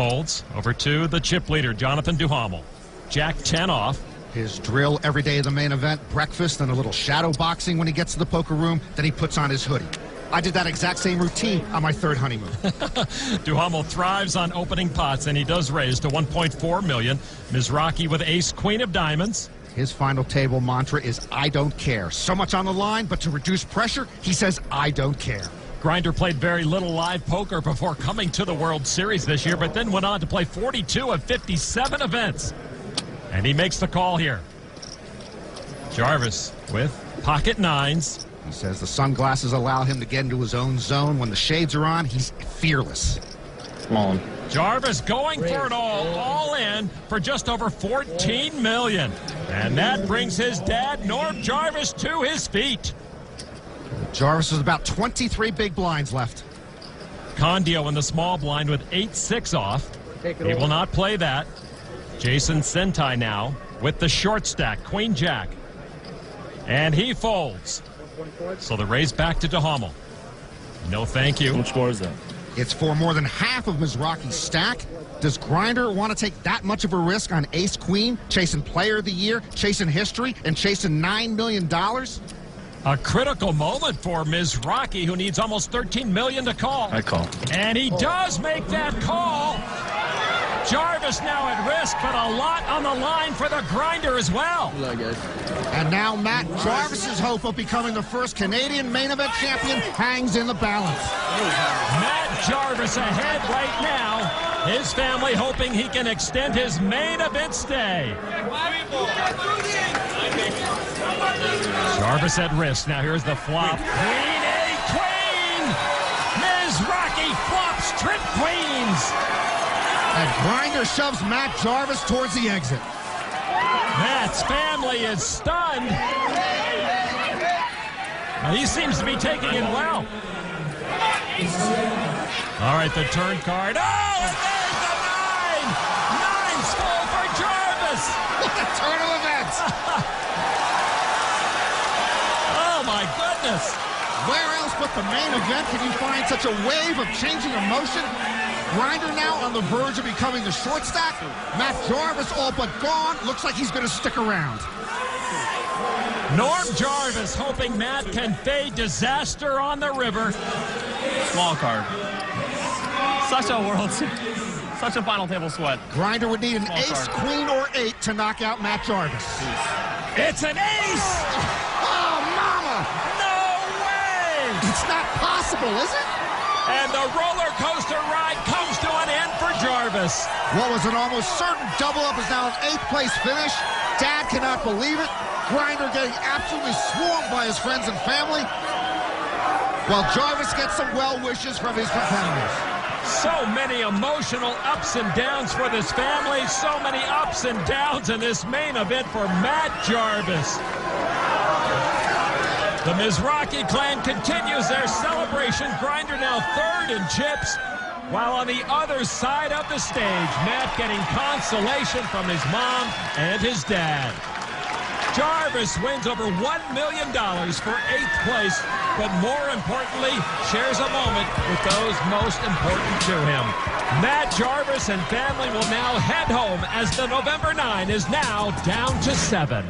folds over to the chip leader, Jonathan Duhamel. Jack 10 off. His drill every day of the main event, breakfast, and a little shadow boxing when he gets to the poker room. Then he puts on his hoodie. I did that exact same routine on my third honeymoon. Duhamel thrives on opening pots, and he does raise to $1.4 million. Mizrachi with ace queen of diamonds. His final table mantra is, I don't care. So much on the line, but to reduce pressure, he says, I don't care. Grinder played very little live poker before coming to the World Series this year, but then went on to play 42 of 57 events. And he makes the call here. Jarvis with pocket nines. He says the sunglasses allow him to get into his own zone. When the shades are on, he's fearless. Come on. Jarvis going for it all in for just over $14 million. And that brings his dad, Norm Jarvis, to his feet. Jarvis has about 23 big blinds left. Condio in the small blind with 8-6 off. He will not play that. Jason Sentai now with the short stack, Queen Jack. And he folds. So the raise back to Duhamel. No thank you. How much more is that? It's for more than half of Mizrachi's stack. Does Grinder want to take that much of a risk on ace-queen, chasing player of the year, chasing history, and chasing $9 million? A critical moment for Mizrachi, who needs almost $13 million to call. I call. And he does make that call. Jarvis now at risk, but a lot on the line for the Grinder as well. And now Matt Jarvis's hope of becoming the first Canadian main event champion hangs in the balance. Matt Jarvis ahead right now. His family hoping he can extend his main event stay. Jarvis at risk. Now here's the flop. Queen A queen. Mizrachi flops trip queens. And Grinder shoves Matt Jarvis towards the exit. Matt's family is stunned. Now, he seems to be taking it well. All right, the turn card. Oh, and there's the nine. Nine's full for Jarvis. What a turn of events. Oh, my goodness. Where else but the main event can you find such a wave of changing emotion? Grinder now on the verge of becoming the short stack. Matt Jarvis all but gone. Looks like he's going to stick around. Norm Jarvis hoping Matt can fade disaster on the river. Small card. Such a World Series. Such a final table sweat. Grinder would need an Small ace, card. queen, or 8 to knock out Matt Jarvis. It's an ace. Oh, mama! No way. It's not possible, is it? And the roller coaster ride comes to an end for Jarvis. What was an almost certain double-up is now an 8th place finish. Dad cannot believe it. Grinder getting absolutely swarmed by his friends and family, while Jarvis gets some well wishes from his competitors. So many emotional ups and downs for this family. So many ups and downs in this main event for Matt Jarvis. The Mizrachi clan continues their celebration. Grinder now third in chips, while on the other side of the stage, Matt getting consolation from his mom and his dad. Jarvis wins over $1 million for 8th place, but more importantly, shares a moment with those most important to him. Matt Jarvis and family will now head home as the November 9 is now down to 7.